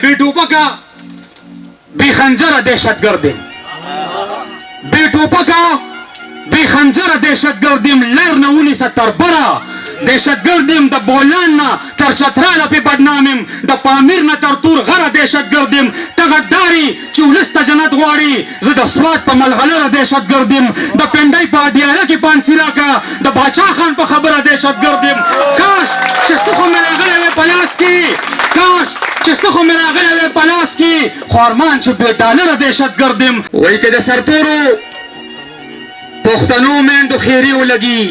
बेटोपका बेखंजर दहशतगर्दीम बेटोपका बेखंजर दहशतगर्दीम लर नऊनी सत्तर बरा दहशतगर्दीम द बोलान ना तर चतराला पे बदनामीम द पामीर ना तर तूर गरा दहशतगर्दीम तगद्दारी चुलिस्ता जन्नत वाड़ी ज़द स्वाद पर मलगलर दहशतगर्दीम द पेंडाई पादियाला की पांसिरा का द बादशाह खान पर खबर दहशतगर्दीम काश चसुख मेरा गले में पलास की काश चसुख मेरा गले में पलास की ख़ुरमान चुपे डालर दहशतगर्दीम वही के द सरतूरो पुख्तनों में तो खीरी लगी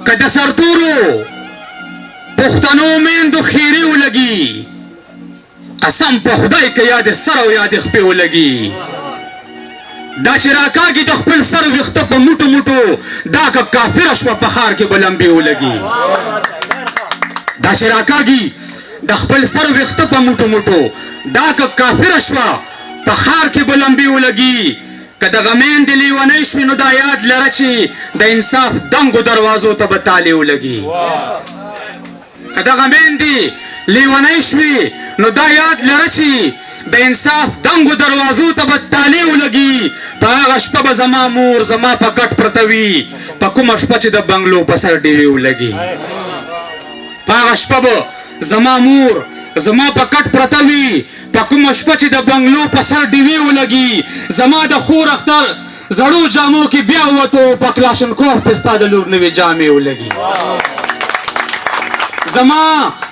कदा सरतूरो पुख्तनों में तो खीरी लगी कसम पखदाई के याद सर याद खपे लगी दाशराका की तखपल सर विख्त पर मुटो मुटो दा का काफिर अश्वा बखार के बलंबी लगी दाशराका की दखपल सर विख्त पर मुटो मुटो दा का काफिर अश्वा बखार के बलंबी लगी कदा गमेन दिली वनैश्वी नुदायात लरची द इंसाफ दंगो दरवाजों तब ताले लगी कदा गमेन दी लीवनैश्वी नुदायात लरची द इंसाफ दंगो दरवाजों तब ताले लगी पागशप जमा मूर जमा पकट प्रतवी पकुमशपच द बंगलो पसर डिवे लगी पागशप जमा मूर जमा पकट प्रतवी पकुमशपच द बंगलो पसर डिवे लगी जमा द खूर अख्तर जड़ो जामो की ब्याह हुआ तो पकलाशन को पिस्ता दलूर ने जामे लगी जमा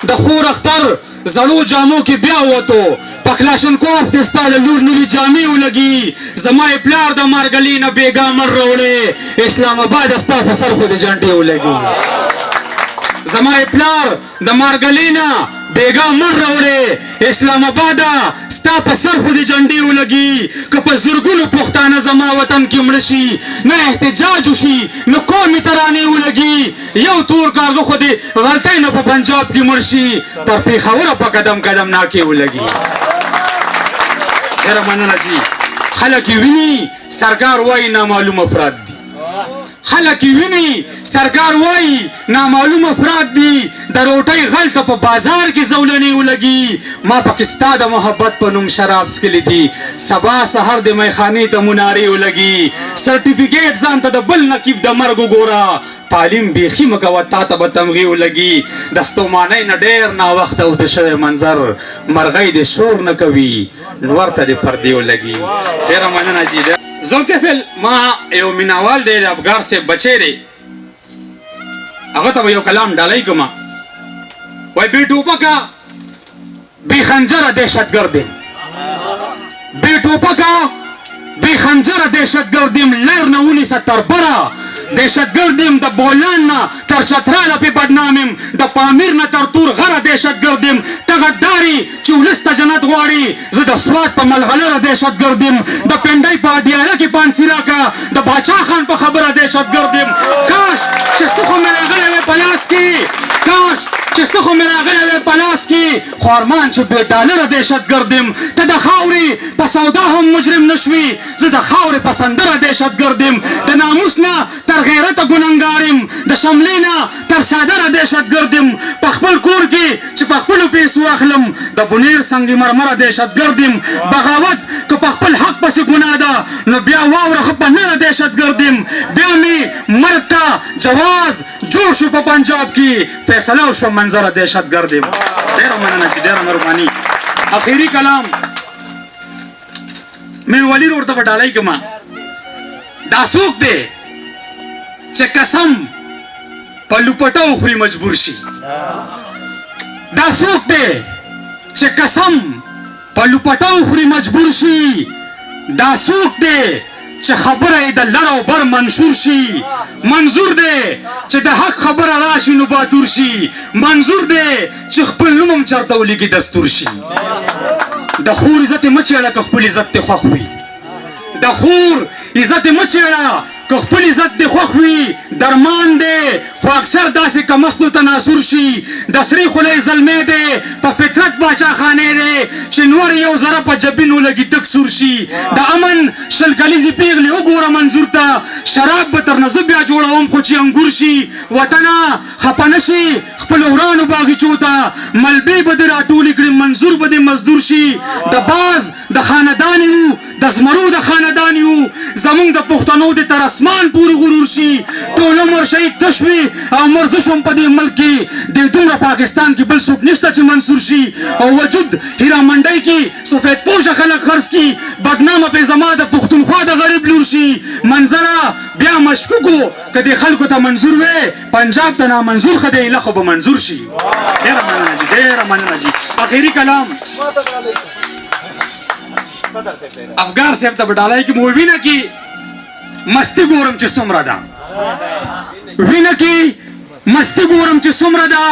द खूर अख्तर जड़ो जामो की ब्याह हुआ तो पकलाशन को पिस्ता दलूर ने जामे लगी जमा प्यार द मारगली न बेगा मर रोड़े इस्लामाबाद अस्ता फसर खुद जंटे लगी जमा प्यार द मारगली न बेगा मर रोड़े इस्लामाबाद स्ता पसर खुद झंडी लगी कप जुर्गुन पुख्ताना जमा वतन की मृषि न एहतजाज उशी न कौमी तरानी लगी यो तूर कार खुद गलते न पंजाब की मृषि तर पे खबर पर कदम कदम ना के लगी हेरा मनना जी हालांकि विनी सरकार वही ना मालूम अफराद दी हालांकि विनी सरकार वही नामालूम अफराद दी दरोटाई गलत पर बाजार की जौलनी लगी माँ पाकिस्तान द मोहब्बत पर नुम शराब के लिए थी सबा सहर दे मैं खानी त मुनारी लगी सर्टिफिकेट जानता द बल नकीब द मर्ग गोरा तालीम बेखी मकवता तब तमगी लगी दस्तो माने न डेर ना वक्त उदशे मंजर मरगई दे शोर न कवि नवर त दे पर्दे लगी तेरा मनना जी ज़ोकेफिल माँ एवं मिनावाल दे अफगार से बचे रे अगर तब यो कलाम डालाई कमा वही बेटोपका बेखंजर दहशतगर्दीम बेटोपका बेखंजर दहशतगर्दीम लर नऊनी सत्तर बरा दहशतगर्दीम द बोलान ना तर चतराला पे बदनामीम द पामीर ना तर तूर गरा दहशतगर्दीम तगद्दारी चुलिस्ता जन्नत वाड़ी ज़द स्वाद पर मलगलर दहशतगर्दीम द पेंडाई पादियाला की पांसिरा का द बादशाह खान पर खबर दहशतगर्दीम काश चसुख मेरा गले में पलास की काश चसुख मेरा गले में पलास की ख़ुरमान चुपे डालर दहशतगर्दीम तद खावरी पसौदा हम मुजरिम नशवी ज़द खावरे पसंदर दहशतगर्दीम द नामुसना तर गैरत गुनंगारिम द शमलेना तर सादर दहशतगर्दीम पखपल कोर की पखपल पेसु अखलम द बुनीर संगी मरमर दहशतगर्दीम बगावत को पखपल हक पस गुनादा न ब्या वाव रखपन दहशतगर्दीम ब्या में मरता जवाज जोश पर पंजाब की फैसला उस मंजर दहशतगर्दीम डेरा मनना की डेरा मेहरबानी आखिरी कलाम मैं वली रोड तब डालाई कमा दासुक दे चे कसम पल्लू पटो खुरी मजबूर शी दासुक दे चे कसम पल्लू पटो खुरी मजबूर शी दासुक दे चे खबर द लरो बर मंशूर शी मंजूर दे चे द हक खबर राशि नुबातुर शी मंजूर दे चे खपल नुम चरतौली की दस्तूर शी दखूर इज्जत मचेड़ा का खपल इज्जत ख्वाख हुई दखूर इज्जत मचेड़ा که خپل عزت دې خوښ وي درمان دی خو اکثر داسې کمستو ته ناسور شي د سرې خولۍ زلمی دی په فطرت باچا خانې دی چې نور یو ذره په جبین ولګي تک سور شي د امن شل کلیزې پیغلې وګوره منظور ته شراب به تر نه زه بیا جوړوم خو چې انګور شي وطنه خفه نه شي خپلو ورانو باغچو ته ملبې به دې راټولې کړي منظور به دې مزدور شي د باز د خاندان یو د زمرو د خاندان یو زمونږ د پښتنو د تر اسمان پورې غرور شي ټول عمر شهید تش وي او مرزه شوم په دې ملک کې د دومره پاکستان کې بل څوک نشته چې منصور شي او وجود هیرا منډۍ کې سفید پوشه خلک خرڅ کړي بدنامه پې زما د پښتونخوا د غریب لور شي منظره بیا مشکوکو که دې خلکو ته منظور وی پنجاب ته نامنظور ښه دی خو به منظور شي ډېره مننه جي ډېره مننه جي اخري کلام افغان صاحب ته بډالای کې مو وینه کې مستی ګورم چې څومره ده وینه کې مستی ګورم چې څومره ده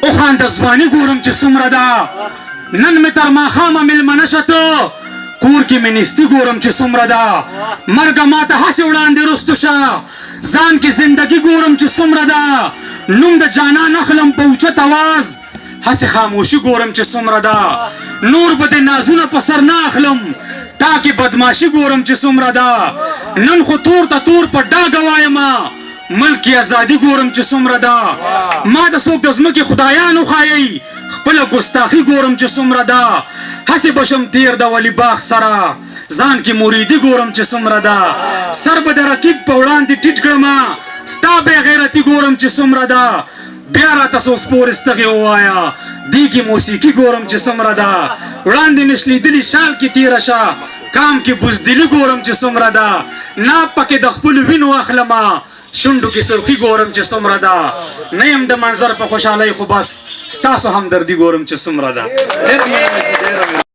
او خان د ځواني ګورم چې څومره ده نن مې تر ماښامه مېلمه نشه ته کور کې مې نیستي ګورم چې څومره ده مرګه ماته هسې وړاندې رستو شه ځان کې زندګي ګورم چې څومره ده نوم د جانان اخلم په اوچت اواز هسې خاموشي ګورم چې څومره ده نور به د نازونه په سر نه اخلم تاکې بدماشي ګورم چې څومره ده نن خو تور ته تور په ډاګه وایمه ملک ازادي ګورم چې څومره ده ما د څوک د ځمکې خدایان وښایئ خپله ګستاخي ګورم چې څومره ده هسې بشم تیر د ولی باغ سره ځان کې مریدي ګورم چې څومره ده سر به د رقیب په وړاندې ټیټ کړمه ستا بې غیرتي ګورم چې څومره ده بیا راته څو سپورې ستغې ووایه دې کې موسیقي ګورم چې څومره ده وړاندې مې شلیدلي شال کې تېره شه کام کې بزدلي ګورم چې څومره ده ناب پکې د خپلو وینو اخلمه شونډو کې سرخي ګورم چې څومره ده نه یم د منظر په خوشحالۍ خو بس ستاسو همدردي ګورم چې څومره ده